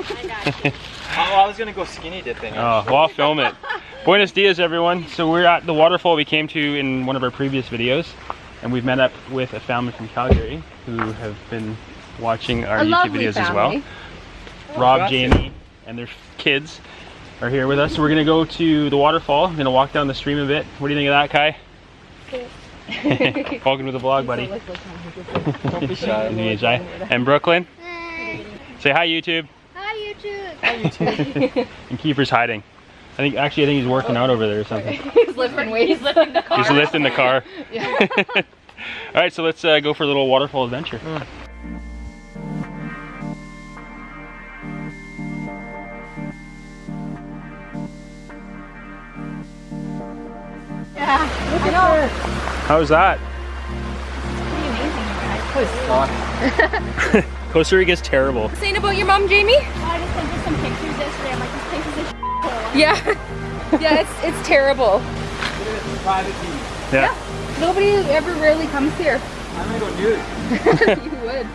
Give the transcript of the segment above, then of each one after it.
I was gonna go skinny dipping. Oh, well, I'll film it. Buenos dias, everyone. So we're at the waterfall we came to in one of our previous videos, and we've met up with a family from Calgary who have been watching our YouTube videos as well. Rob, Jamie, and their kids are here with us. So we're gonna go to the waterfall. I'm gonna walk down the stream a bit. What do you think of that, Kai? Welcome to the vlog, buddy. Don't be shy. And Brooklyn. Hey. Say hi, YouTube. Hi, YouTube. Hi, YouTube. And Kiefer's hiding. I think he's working out over there or something. He's lifting weights. He's lifting the car. He's lifting the car. Yeah. All right, so let's go for a little waterfall adventure. Yeah, I know. How's that? Pretty amazing, guys. Costa Rica's terrible. Saying about your mom, Jamie? I just sent you some pictures yesterday. I'm like, this place is a shithole. Yeah. Yeah, it's terrible. Private beach. Yeah. Nobody ever really comes here. I'm gonna go nude. You would.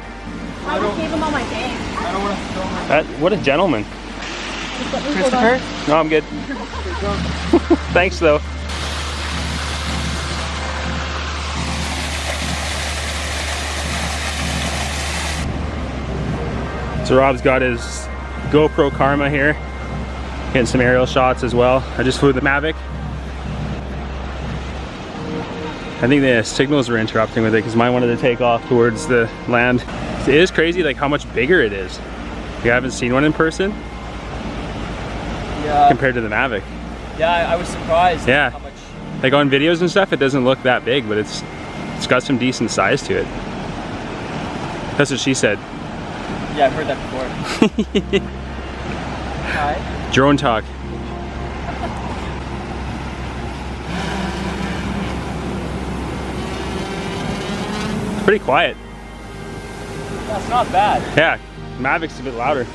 I just gave him all my things. I don't want to film my What a gentleman. Christopher. No, I'm good. Thanks, though. So Rob's got his GoPro Karma here. Getting some aerial shots as well. I just flew the Mavic. I think the signals were interrupting with it because mine wanted to take off towards the land. It is crazy like how much bigger it is. You haven't seen one in person? Yeah. Compared to the Mavic. Yeah, I was surprised. Yeah. How much. Like on videos and stuff, it doesn't look that big, but it's got some decent size to it. That's what she said. Yeah, I've heard that before. Hi. Drone talk. It's pretty quiet. That's not bad. Yeah, Mavic's a bit louder.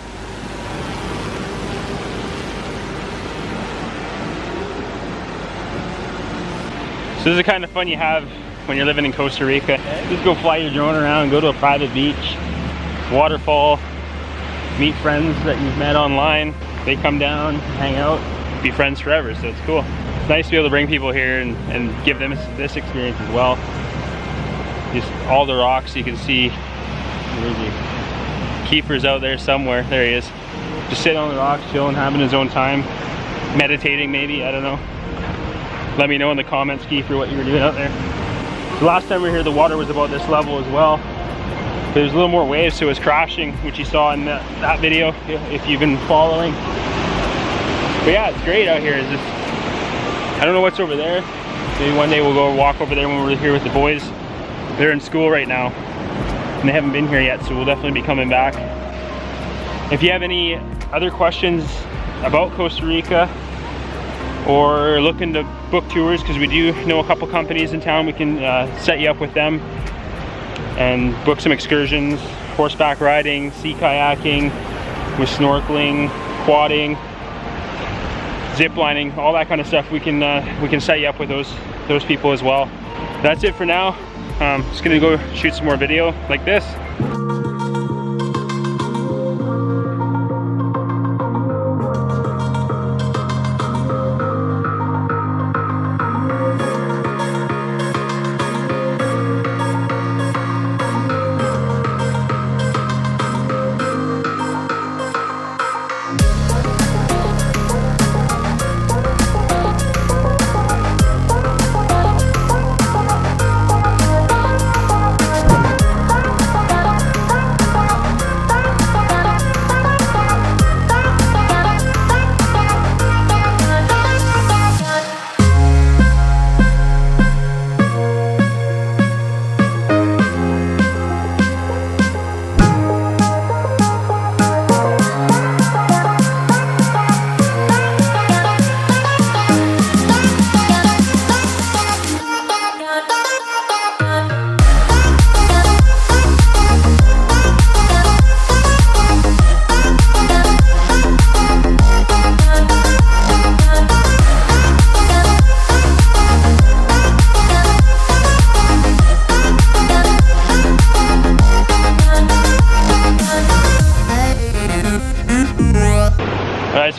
So this is the kind of fun you have when you're living in Costa Rica. Just go fly your drone around, go to a private beach, waterfall, meet friends that you've met online. They come down, hang out, be friends forever, so it's cool. It's nice to be able to bring people here and give them this experience as well. Just all the rocks you can see. Where is he? Kiefer's out there somewhere. There he is. Just sitting on the rocks, chilling, having his own time. Meditating maybe, I don't know. Let me know in the comments, Kiefer, what you were doing out there. The last time we were here, the water was about this level as well. There's a little more waves, so it was crashing, which you saw in that video, if you've been following. But yeah, it's great out here. It's just, I don't know what's over there. Maybe one day we'll go walk over there when we're here with the boys. They're in school right now, and they haven't been here yet, so we'll definitely be coming back. If you have any other questions about Costa Rica, or looking to book tours, because we do know a couple companies in town, we can set you up with them and book some excursions, horseback riding, sea kayaking, with snorkeling, quadding, zip lining, all that kind of stuff. We can set you up with those people as well. That's it for now. Just gonna go shoot some more video like this.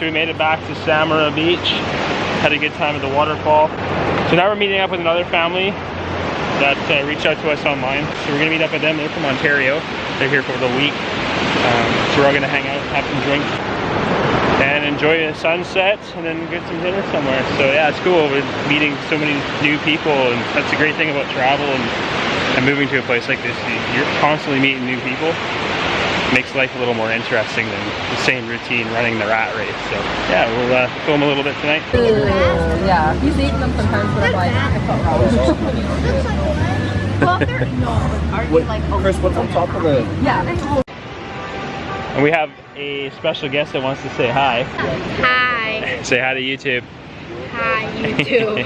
so we made it back to Samara Beach. Had a good time at the waterfall. So now we're meeting up with another family that reached out to us online. So we're gonna meet up with them. They're from Ontario. They're here for the week. So we're all gonna hang out, have some drinks, and enjoy the sunset, and then get some dinner somewhere. So yeah, it's cool. We're meeting so many new people, and that's the great thing about travel and moving to a place like this. You're constantly meeting new people. Makes life a little more interesting than the same routine running the rat race. So yeah, we'll film a little bit tonight. Yeah, he's eating them sometimes, but I'm like, I felt wrong. Chris, what's on top of the... Yeah. And we have a special guest that wants to say hi. Hi. Say hi to YouTube. Hi, YouTube.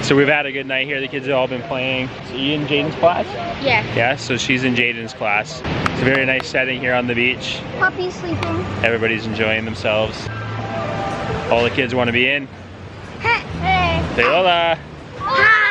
So we've had a good night here. The kids have all been playing. So you in Jaden's class? Yeah. Yeah, so she's in Jaden's class. It's a very nice setting here on the beach. Puppy's sleeping. Everybody's enjoying themselves. All the kids want to be in. Hey. Say hola. Hi.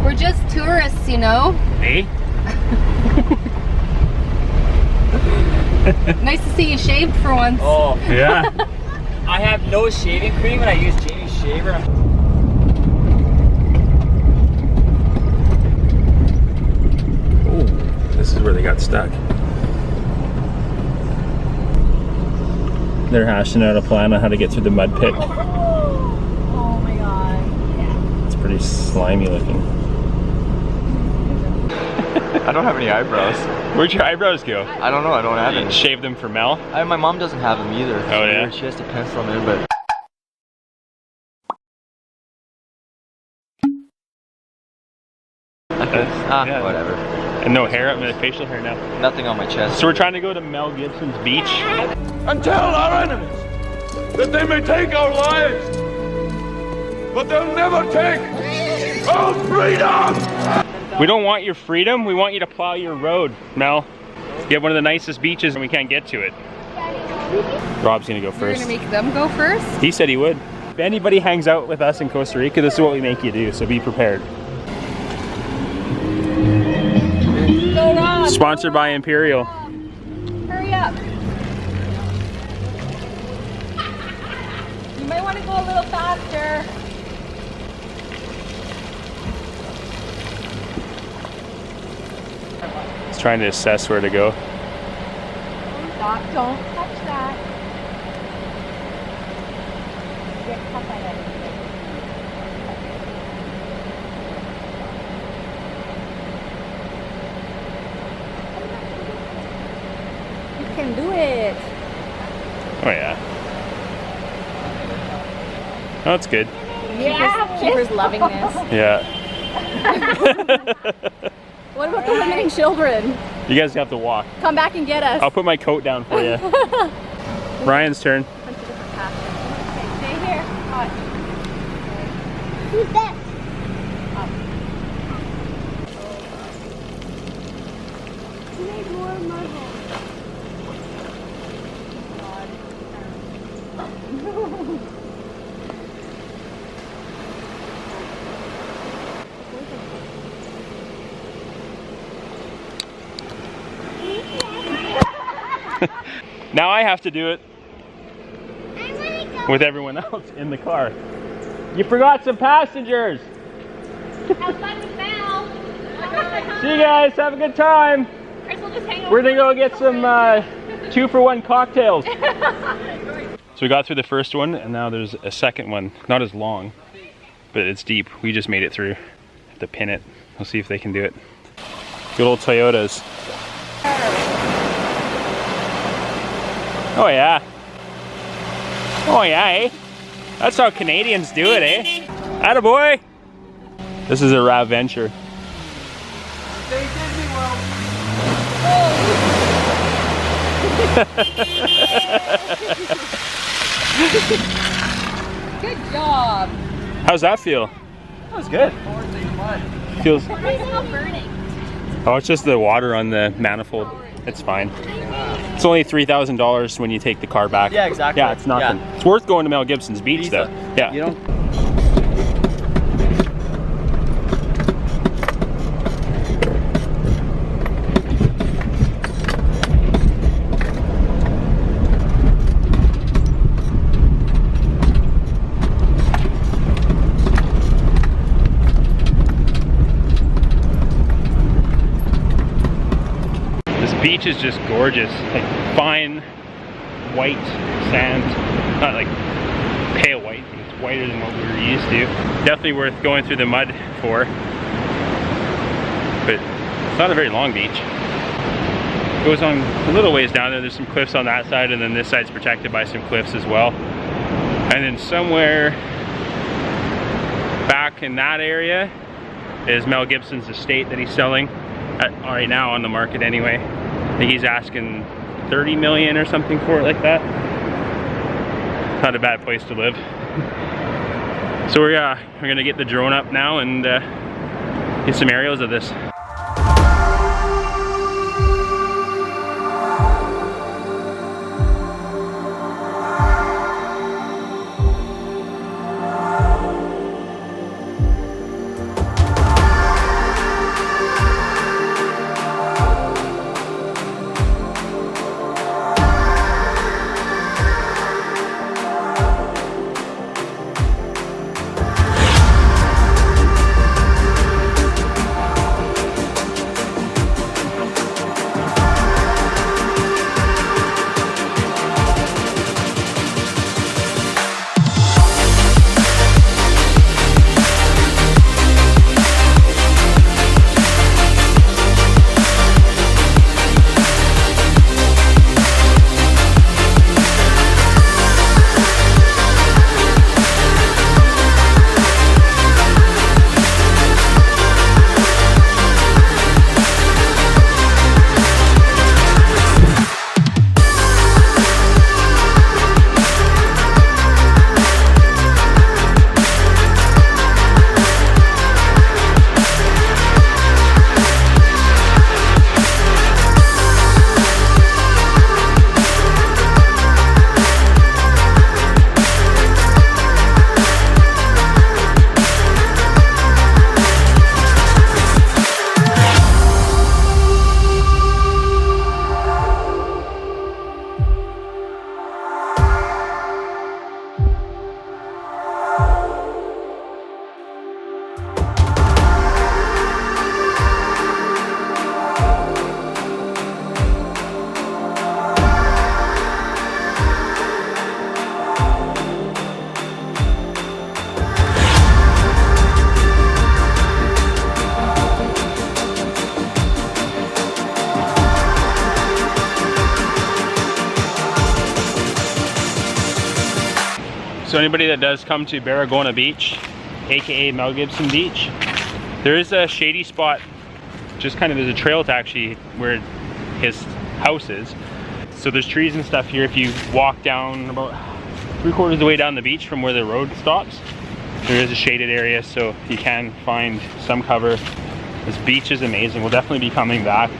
We're just tourists, you know? Hey? Nice to see you shaved for once. Oh, Yeah. I have no shaving cream and I use Jamie's shaver. Oh, this is where they got stuck. They're hashing out a plan on how to get through the mud pit. Oh my god. It's pretty slimy looking. I don't have any eyebrows. Where'd your eyebrows go? I don't know, I don't have You any. shave them for Mel? My mom doesn't have them either. It's Oh, yeah? weird. She has to pencil them in, but... Yeah. Whatever. And no hair, I mean facial hair now. Nothing on my chest. So we're trying to go to Mel Gibson's beach. And tell our enemies that they may take our lives, but they'll never take our freedom! We don't want your freedom, we want you to plow your road, Mel. You have one of the nicest beaches and we can't get to it. Rob's gonna go You're first. gonna make them go first? He said he would. If anybody hangs out with us in Costa Rica, this is what we make you do, so be prepared. Go Rob! Sponsored by Imperial. Hurry up! You might want to go a little faster. He's trying to assess where to go. Stop, don't touch that. Get cut by it. You can do it. Oh yeah. Oh, that's good. Yeah. Keeper's loving this. Yeah. What about the women and children? You guys have to walk. Come back and get us. I'll put my coat down for you. Ryan's turn. Stay here. Who's that? You made more marbles. Now I have to do it with everyone else in the car. You forgot some passengers. Have fun with Mel. See you guys, have a good time. Chris will just hang We're gonna go get some 2-for-1 cocktails. So we got through the first one and now there's a second one. Not as long, but it's deep. We just made it through. Have to pin it. We'll see if they can do it. Good old Toyotas. Oh yeah. Oh yeah, eh? That's how Canadians do it, eh? Attaboy! This is a rav venture. Good job. How's that feel? That was good. Feels. It's not burning. Oh, it's just the water on the manifold. It's fine. It's only $3,000 when you take the car back. Yeah, exactly. Yeah, it's nothing. Yeah. It's worth going to Mel Gibson's beach though. Yeah. You don't. Beach is just gorgeous, like fine white sand, not like pale white, but it's whiter than what we were used to. Definitely worth going through the mud for, but it's not a very long beach. It goes on a little ways down there. There's some cliffs on that side, and then this side's protected by some cliffs as well. And then somewhere back in that area is Mel Gibson's estate that he's selling right now on the market anyway. I think he's asking 30 million or something for it like that. Not a bad place to live. So we're gonna get the drone up now and get some aerials of this. So anybody that does come to Barrigona Beach, aka Mel Gibson Beach, there is a shady spot, just kind of, there's a trail to actually where his house is. So there's trees and stuff here. If you walk down about 3/4 of the way down the beach from where the road stops, there is a shaded area, so you can find some cover. This beach is amazing. We'll definitely be coming back.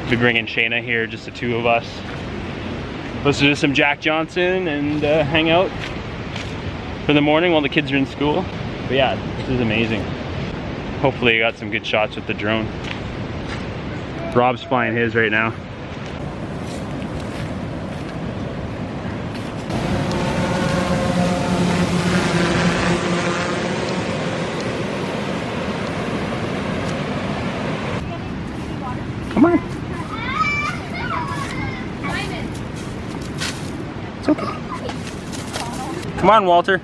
We'll be bringing Shayna here, just the two of us. Listen to some Jack Johnson and hang out for the morning while the kids are in school. But yeah, this is amazing. Hopefully I got some good shots with the drone. Rob's flying his right now. Come on. It's okay. Come on, Walter.